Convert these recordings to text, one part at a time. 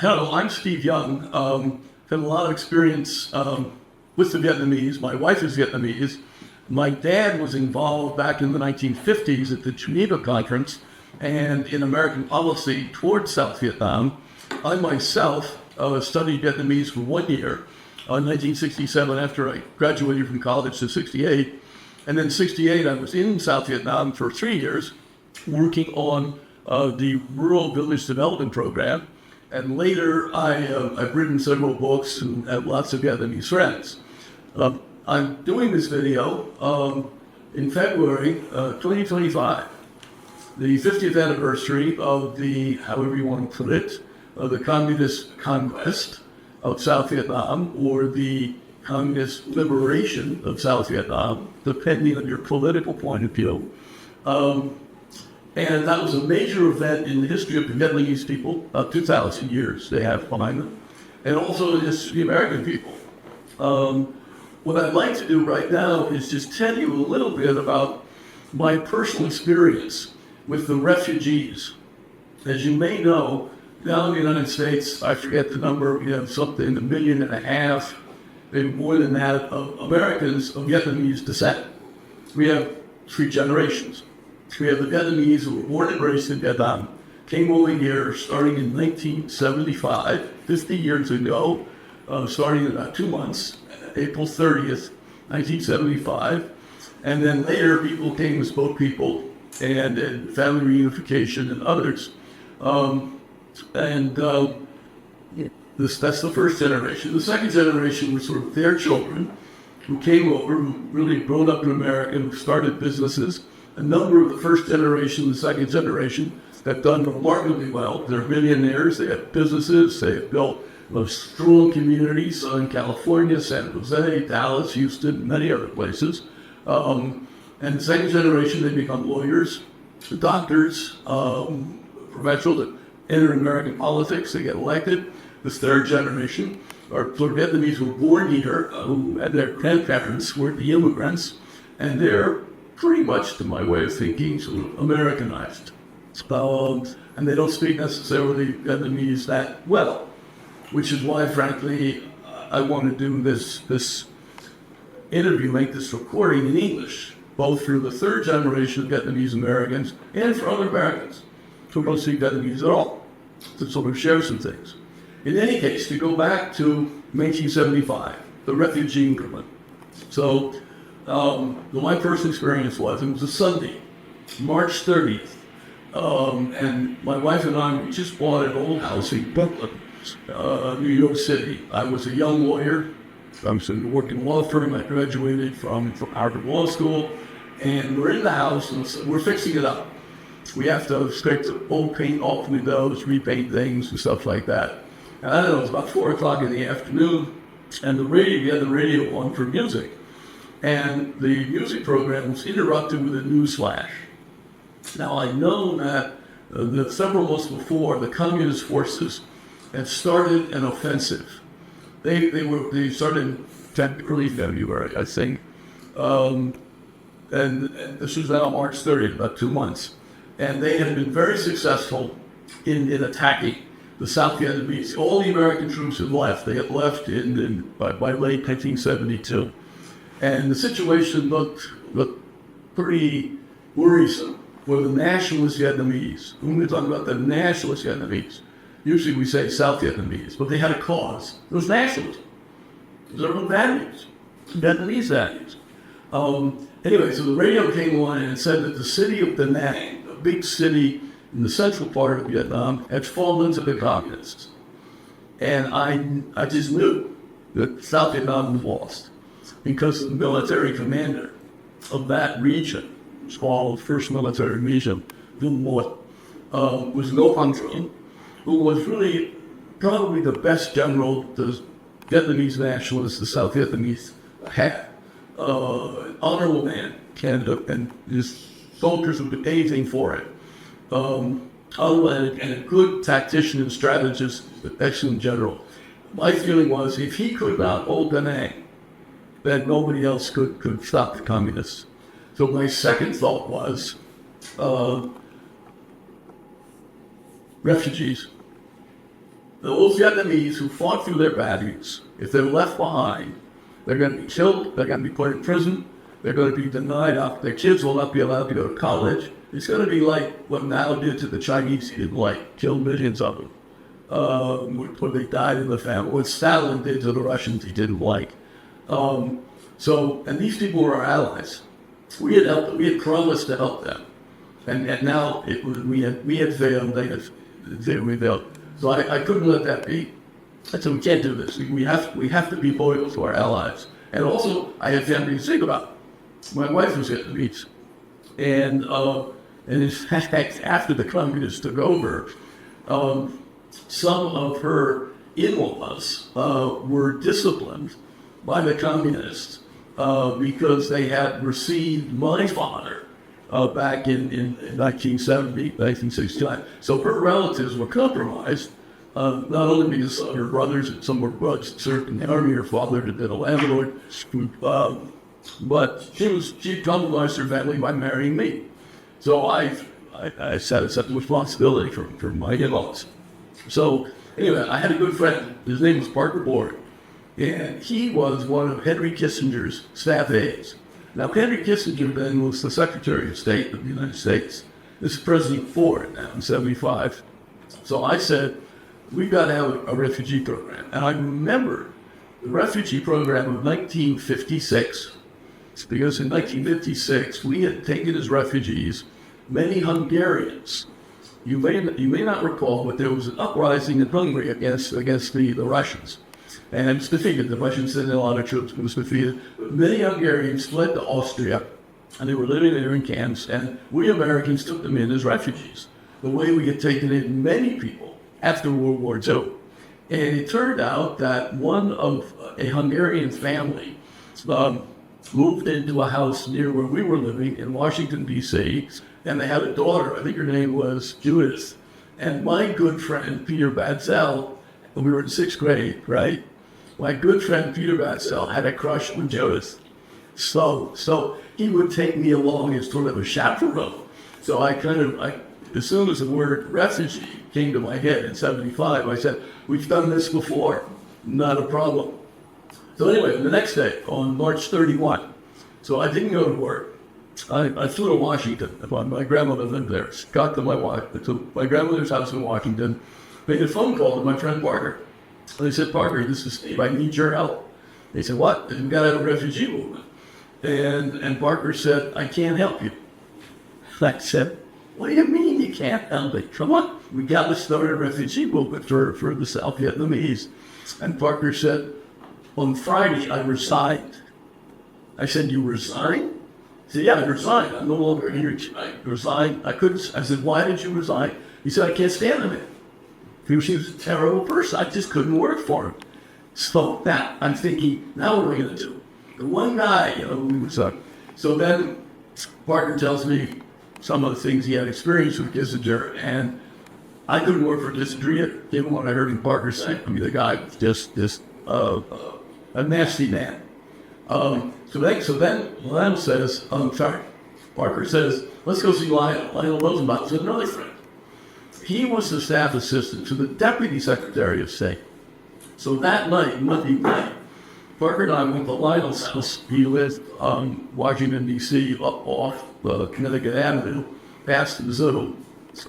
Hello, I'm Steve Young. Had a lot of experience with the Vietnamese. My wife is Vietnamese. My dad was involved back in the 1950s at the Geneva Conference and in American policy towards South Vietnam. I myself studied Vietnamese for 1 year in 1967 after I graduated from college to 68. And then 68, I was in South Vietnam for 3 years working on the Rural Village Development Program. And later, I've written several books and have lots of Vietnamese friends. I'm doing this video in February 2025, the 50th anniversary of the, however you want to put it, of the Communist Conquest of South Vietnam, or the Communist Liberation of South Vietnam, depending on your political point of view. And that was a major event in the history of the Vietnamese people, 2,000 years they have behind them, and also in the history of the American people. What I'd like to do right now is just tell you a little bit about my personal experience with the refugees. As you may know, now in the United States, I forget the number, we have something, 1.5 million, maybe more than that, of Americans of Vietnamese descent. We have 3 generations. We have the Vietnamese who were born and raised in Vietnam, came over here starting in 1975, 50 years ago, starting in about 2 months, April 30th, 1975. And then later people came as boat people and family reunification and others. That's the first generation. The second generation was sort of their children who came over, who really grown up in America and started businesses. A number of the first generation, the second generation, have done remarkably well. They're millionaires, they have businesses, they have built strong communities in California, San Jose, Dallas, Houston, many other places. And the second generation, they become lawyers, doctors, professionals that enter American politics, they get elected. This third generation are sort of Vietnamese who were born here, who had their grandparents were the immigrants, and they're pretty much, to my way of thinking, sort of Americanized. And they don't speak necessarily Vietnamese that well, which is why, frankly, I want to do this interview, make this recording in English, both for the third generation of Vietnamese Americans and for other Americans who don't speak Vietnamese at all, to sort of share some things. In any case, to go back to 1975, the refugee movement. So, my personal experience was, it was a Sunday, March 30th, and my wife and I, we just bought an old house in Brooklyn, New York City. I was a young lawyer. I was working law firm. I graduated from Harvard Law School, and we're in the house, and we're fixing it up. We have to scrape the old paint off windows, repaint things, and stuff like that. And I don't know, it was about 4 o'clock in the afternoon, and we had the radio on for music. And the music program was interrupted with a news flash. Now, I know that several months before, the communist forces had started an offensive. They started in early February, I think. And this was now March 30th, about 2 months. And they had been very successful in attacking the South Vietnamese. All the American troops had left. They had left by late 1972. And the situation looked pretty worrisome for the nationalist Vietnamese. When we're talking about the nationalist Vietnamese, usually we say South Vietnamese, but they had a cause. It was nationalism. It was their own values, Vietnamese values. Anyway, so the radio came on and it said that the city of Da Nang, a big city in the central part of Vietnam, had fallen to the communists. And I just knew that South Vietnam was lost, because the military commander of that region, it's called First Military Region, was No Hang Trung, who was really probably the best general the Vietnamese nationalists, the South Vietnamese, had. An honorable man, and his soldiers would do anything for it. And a good tactician and strategist, excellent general. My feeling was, if he could not hold Da Nang, then nobody else could stop the communists. So my second thought was, refugees. those Vietnamese who fought through their batteries, if they're left behind, they're going to be killed, they're going to be put in prison, they're going to be denied, their kids will not be allowed to go to college. It's going to be like what Mao did to the Chinese he didn't like, killed millions of them. When they died in the family, what Stalin did to the Russians he didn't like. And these people were our allies. We had helped them, we had promised to help them. And now we had failed, they failed. So I couldn't let that be. I said, we can't do this. We have to be loyal to our allies. And also, I had family to think about. My wife was Vietnamese. And in fact, after the communists took over, some of her in-laws were disciplined by the communists because they had received money from her back in 1970, 1969. So her relatives were compromised, not only because her brothers and some were served in the army, her father had been a landlord, but she compromised her family by marrying me. So I set the responsibility for my in-laws. So anyway, I had a good friend. His name was Parker Board, and he was one of Henry Kissinger's staff aides. Now, Henry Kissinger then was the Secretary of State of the United States. This is President Ford now in 75. So I said, we've got to have a refugee program. And I remember the refugee program of 1956, because in 1956, we had taken as refugees many Hungarians. You may not recall, but there was an uprising in Hungary against the Russians. And it was defeated. The Russians sent in a lot of troops, but it was defeated. Many Hungarians fled to Austria, and they were living there in camps, and we Americans took them in as refugees, the way we had taken in many people after World War II. And it turned out that one of a Hungarian family moved into a house near where we were living in Washington, D.C., and they had a daughter. I think her name was Judith. And my good friend, Peter Batzel, when we were in 6th grade, right? My good friend, Peter Batzel, had a crush on Judith. So he would take me along as sort of a chaperone. So I as soon as the word refugee came to my head in 75, I said, we've done this before, not a problem. So anyway, the next day, on March 31, so I didn't go to work. I flew to Washington. My grandmother lived there. Got to my grandmother's house in Washington. Made a phone call to my friend Parker. They said, Parker, this is Steve. I need your help. They said, what? We've got to have a refugee movement. And Parker said, I can't help you. I said, what do you mean you can't help me? Come on. We got to start a refugee movement for the South Vietnamese. And Parker said, on Friday, I resigned. I said, you resigned? He said, yeah, I resigned. I'm no longer here. I resigned. I couldn't. I said, why did you resign? He said, I can't stand him. He was a terrible person. I just couldn't work for him. So now I'm thinking, now what are we going to do? The one guy, who was up. So then Parker tells me some of the things he had experienced with Kissinger, and I couldn't work for Kissinger, given what I heard in Parker say. I mean, the guy was just a nasty man. So then Lionel says, Parker says, let's go see Lionel. Lionel Rosenbaum is another friend. He was the staff assistant to the Deputy Secretary of State. So that night, Monday night, Parker and I went to Lionel's house. He lived on Washington, D.C., up off Connecticut Avenue, past the zoo.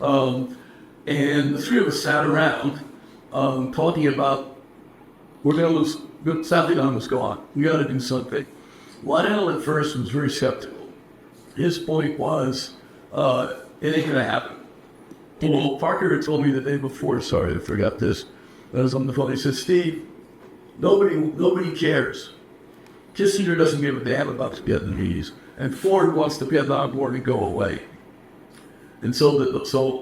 And the three of us sat around talking about, we're going to lose, South Vietnam was gone. We got to do something. Lionel at first was very skeptical. His point was, it ain't going to happen. Well, Parker had told me the day before, sorry, I forgot this. I was on the phone. He said, Steve, nobody cares. Kissinger doesn't give a damn about the Vietnamese, and Ford wants the Vietnam War to go away. And so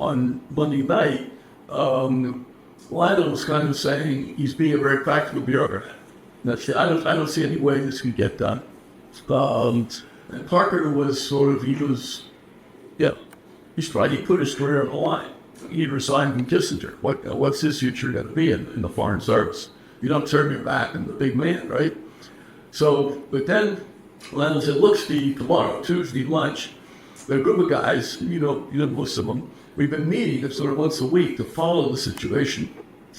on Monday night, Lionel was kind of saying he's being a very practical bureaucrat. I don't see any way this could get done. And Parker was he's tried. He put his career on the line. He resigned from Kissinger. What's his future going to be in the Foreign Service? You don't turn your back on the big man, right? But then Lionel said, look, Steve, tomorrow, Tuesday lunch, there are a group of guys, you know most of them. We've been meeting sort of once a week to follow the situation.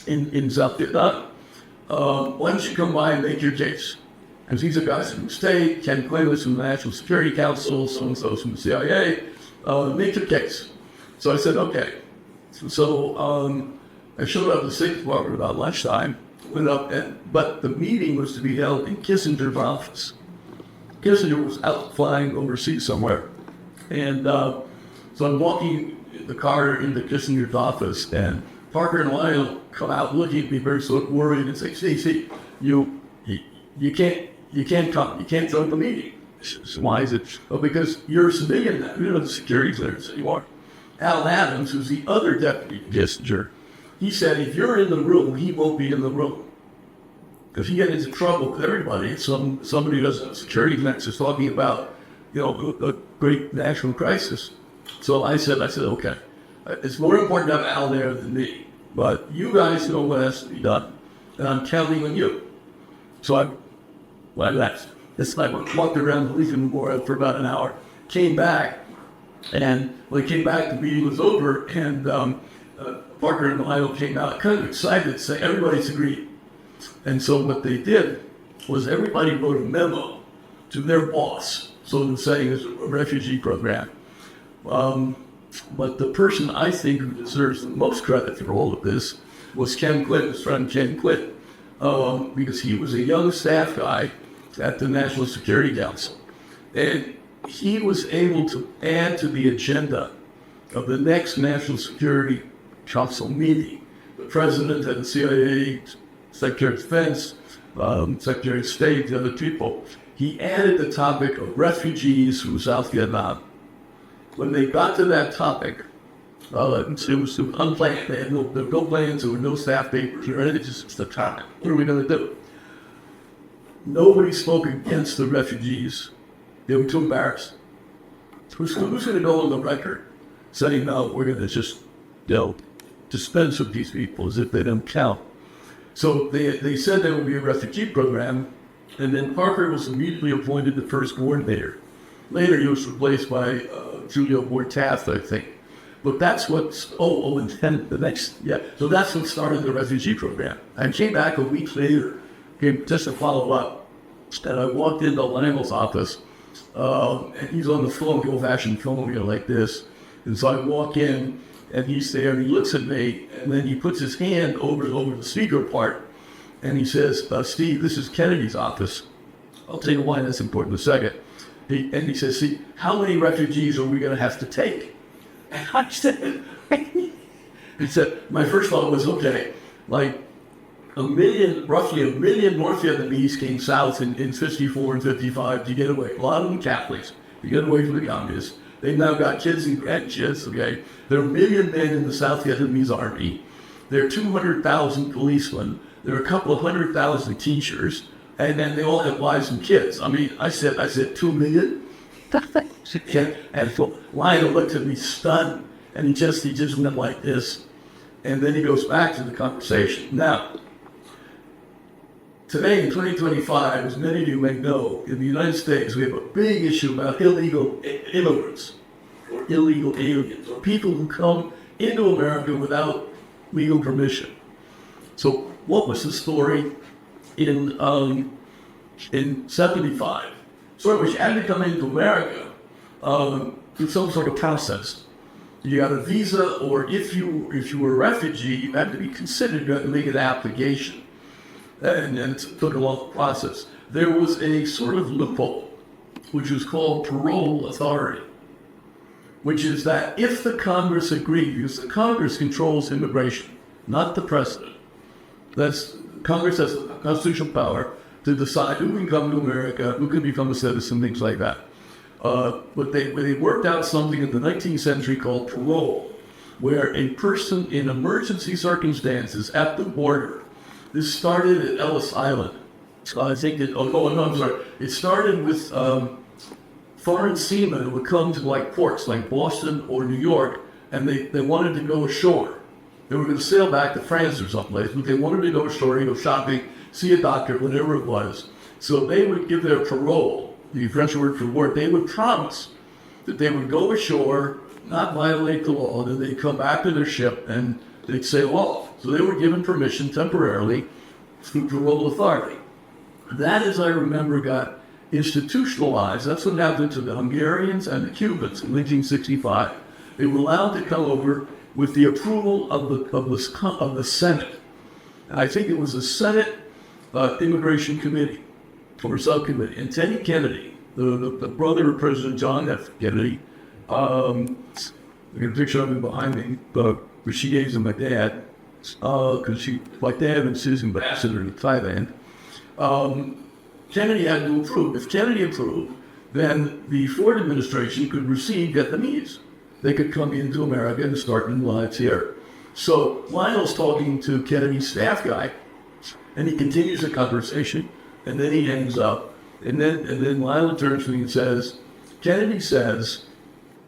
in South Vietnam. Why don't you come by and make your case? Because these are guys from the state, Ken Quayle's from the National Security Council, so-and-so's from the CIA. Make your case. So I said, okay. So I showed up at the State Department about lunchtime, went up, but the meeting was to be held in Kissinger's office. Kissinger was out flying overseas somewhere. And so I'm walking the car into Kissinger's office, and Parker and Lionel come out looking at me very sort of worried and say, see, you can't come, you can't join the meeting. So why is it? Well, because you're a civilian now, you don't have the security clearance anymore. Al Adams, who's the other deputy Kissinger, he said if you're in the room, he won't be in the room. If he gets into trouble with everybody, somebody who doesn't have security clearance is talking about, a great national crisis. So I said, okay, it's more important to have Al there than me, but you guys know what has to be done, and I'm counting on you. So I left. I walked around the Legion Memorial for about an hour, came back, and when I came back, the meeting was over, and Parker and Lionel came out kind of excited to say everybody's agreed. And so what they did was everybody wrote a memo to their boss, so they're saying it's a refugee program. But the person I think who deserves the most credit for all of this was Ken Quinn, his friend Ken Quinn, because he was a young staff guy at the National Security Council. And he was able to add to the agenda of the next National Security Council meeting. The President and the CIA, Secretary of Defense, Secretary of State, the other people. He added the topic of refugees from South Vietnam. When they got to that topic, it was unplanned. There were no plans, there were no staff papers, or anything, just the topic. What are we going to do? Nobody spoke against the refugees. They were too embarrassed. Who's going to go on the record saying, no, we're going to just, dispense with these people as if they don't count? So they said there would be a refugee program, and then Parker was immediately appointed the first coordinator. Later, he was replaced by Julio Bortath, I think. But that's what's, and then the next, so that's what started the refugee program. I came back a week later, just to follow up, and I walked into Lionel's office, and he's on the phone, the old-fashioned phone, like this. And so I walk in, and he's there, and he looks at me, and then he puts his hand over the speaker part, and he says, Steve, this is Kennedy's office. I'll tell you why that's important in a second. He says, see, how many refugees are we going to have to take? And I said, he said, my first thought was, okay, like roughly a million North Vietnamese came south in 54 and 55 to get away. A lot of them Catholics, to get away from the communists. They've now got kids and grandkids, okay? There are a million men in the South Vietnamese army. There are 200,000 policemen. There are a couple of 100,000 teachers. And then they all have wives and kids. I mean, I said 2 million? And so Lionel looked at me stunned, and he just went like this. And then he goes back to the conversation. Now, today in 2025, as many of you may know, in the United States, we have a big issue about illegal immigrants, or illegal aliens, or people who come into America without legal permission. So what was the story in 75? So which had to come into America in some sort of process. You got a visa, or if you were a refugee, you had to be considered, you had to make an application. And it took a long process. There was a sort of loophole, which was called parole authority, which is that if the Congress agreed, because the Congress controls immigration, not the president, Congress has the constitutional power to decide who can come to America, who can become a citizen, things like that. But they worked out something in the 19th century called parole, where a person in emergency circumstances at the border. This started at Ellis Island. I think it started with foreign seamen who would come to like ports like Boston or New York, and they wanted to go ashore. They were going to sail back to France or someplace, but they wanted to go ashore, go shopping, see a doctor, whatever it was. So they would give their parole, the French word for work. They would promise that they would go ashore, not violate the law, and then they'd come back to their ship and they'd sail off. So they were given permission temporarily through parole authority. That, as I remember, got institutionalized. That's what happened to the Hungarians and the Cubans in 1965. They were allowed to come over with the approval of the Senate. And I think it was the Senate Immigration Committee or Subcommittee. And Teddy Kennedy, the brother of President John F. Kennedy, I got a picture of him behind me, but she gave him my dad, because my dad was his ambassador to Thailand. Kennedy had to approve. If Kennedy approved, then the Ford administration could receive Vietnamese. They could come into America and start new lives here. So Lionel's talking to Kennedy's staff guy, and he continues the conversation, and then he hangs up. And then Lionel turns to me and says, Kennedy says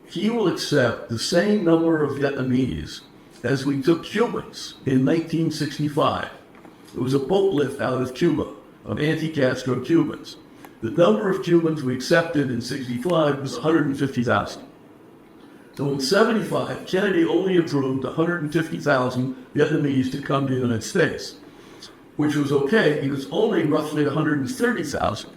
he will accept the same number of Vietnamese as we took Cubans in 1965. It was a boat lift out of Cuba of anti-Castro Cubans. The number of Cubans we accepted in 65 was 150,000. So in 75, Kennedy only approved 150,000 Vietnamese to come to the United States, which was okay because only roughly 130,000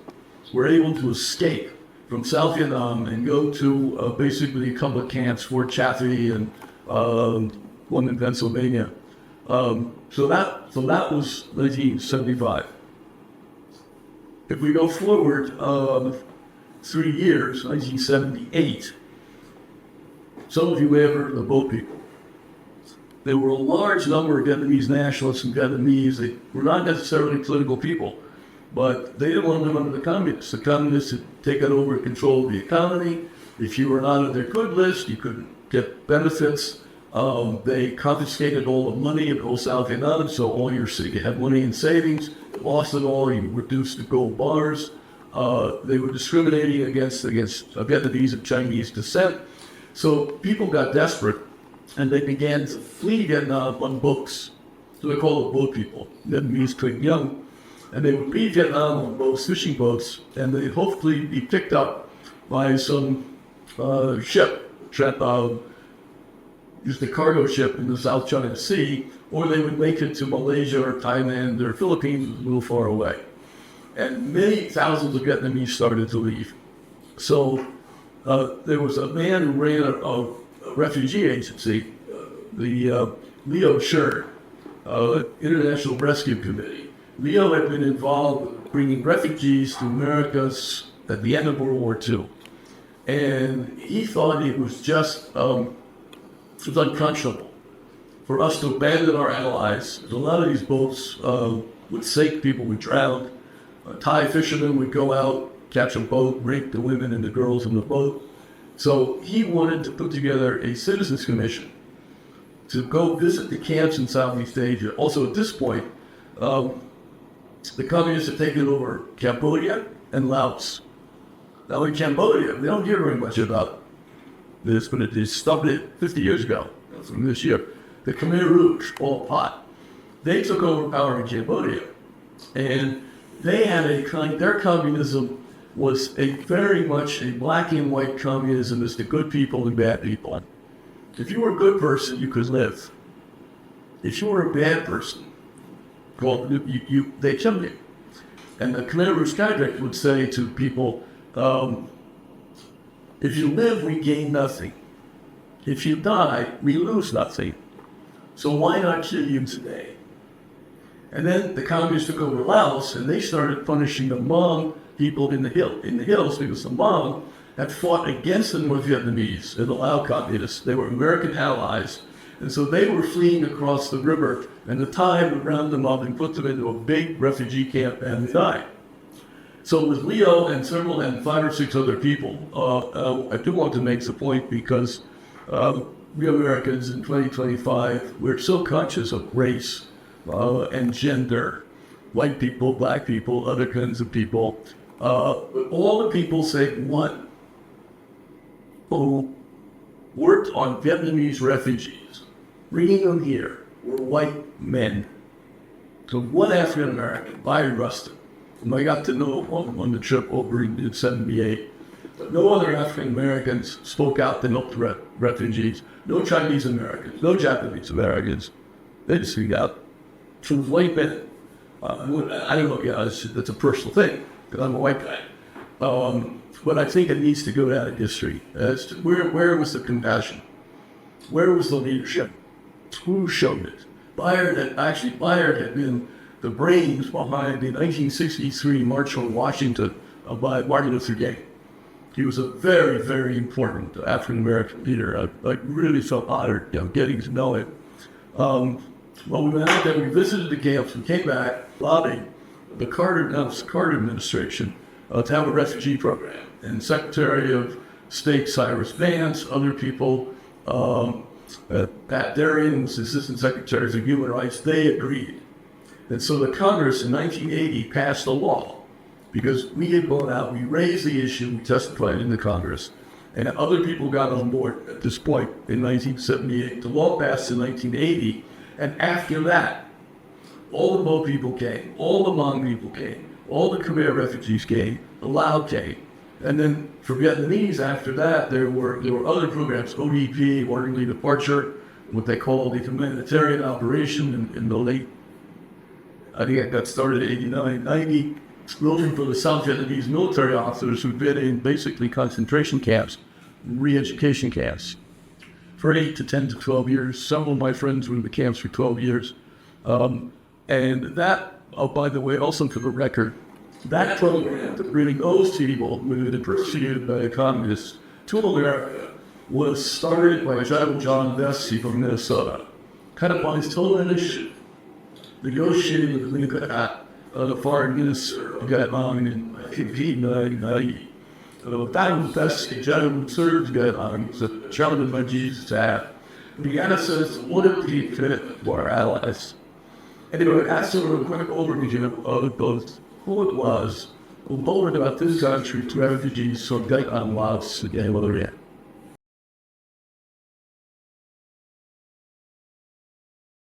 were able to escape from South Vietnam and go to basically a couple of camps, Fort Chaffee and one in Pennsylvania. So that was 1975. If we go forward 3 years, 1978, some of you may have heard of the boat people. There were a large number of Vietnamese nationalists and Vietnamese. They were not necessarily political people, but they didn't want to live under the communists. The communists had taken over control of the economy. If you were not on their good list, you couldn't get benefits. They confiscated all the money in old South Vietnam, so all you had money in savings, lost it all, you reduced to gold bars. They were discriminating against Vietnamese of Chinese descent. So people got desperate, and they began to flee Vietnam on boats. So they called them boat people, Vietnamese Stephen Young. And they would leave Vietnam on boats, fishing boats, and they'd hopefully be picked up by some ship, just a cargo ship in the South China Sea, or they would make it to Malaysia or Thailand or Philippines, a little far away. And many thousands of Vietnamese started to leave. So there was a man who ran a refugee agency, the Leo Sherd, International Rescue Committee. Leo had been involved with bringing refugees to America at the end of World War II. And he thought it was just it was unconscionable for us to abandon our allies. A lot of these boats would sink, people would drown. Thai fishermen would go out, catch a boat, rape the women and the girls in the boat. So he wanted to put together a citizens commission to go visit the camps in Southeast Asia. Also at this point, the communists had taken over Cambodia and Laos. Now in Cambodia, we don't hear very much about this, but it started 50 years ago, from this year. The Khmer Rouge, Pol Pot, they took over power in Cambodia. And they had their communism was very much a black and white communism as the good people and bad people. If you were a good person, you could live. If you were a bad person, well, they killed you. And the Khmer Rouge contract would say to people, if you live, we gain nothing. If you die, we lose nothing. So why not kill you today? And then the communists took over Laos, and they started punishing the Hmong people in the hills, because the Hmong had fought against the North Vietnamese and the Lao communists. They were American allies, and so they were fleeing across the river, and the Thai would round them up and put them into a big refugee camp and they died. So with Leo and 5 or 6 other people, I do want to make the point because we Americans in 2025, we're so conscious of race and gender, white people, black people, other kinds of people. All the people say one who worked on Vietnamese refugees, bringing them here, were white men. So one African American, Byron Rustin, whom I got to know on the trip over in 78. But no other African Americans spoke out to help the refugees. No Chinese Americans, no Japanese Americans. basically out to white men. I don't know, yeah, that's a personal thing, because I'm a white guy. But I think it needs to go down in history as to where was the compassion? Where was the leadership? Who showed it? Bayard had been the brains behind the 1963 March on Washington by Martin Luther King. He was a very, very important African-American leader. I really felt honored, getting to know him. Well, we went out there, we visited the camps, we came back, lobbying the Carter administration to have a refugee program. And Secretary of State Cyrus Vance, other people, Pat Darian was Assistant Secretary of Human Rights, they agreed. And so the Congress in 1980 passed a law, because we had gone out, we raised the issue, we testified in the Congress, and other people got on board at this point in 1978. The law passed in 1980, and after that, all the Bo people came, all the Hmong people came, all the Khmer refugees came, the Lao came. And then for Vietnamese, after that, there were other programs, ODP, Orderly Departure, what they call the humanitarian operation in the late, I think it got started in 89, 90, looking for the South Vietnamese military officers who'd been in basically concentration camps, re-education camps, for 8 to 10 to 12 years. Some of my friends were in the camps for 12 years. And that, oh, by the way, also for the record, that program to bring those people who had been persecuted by the communists to America was started by General John Vesey from Minnesota, kind of on his own initiative, negotiating with the foreign minister of Vietnam in 1990. That Vesey, General served Vietnam, was a chairman of my Jesus staff. Began to say, what if we fit to our allies? Anyway, that's sort of a quick overview of both who it was who voted about this country to refugees from Vietnam, Laos, and Cambodia.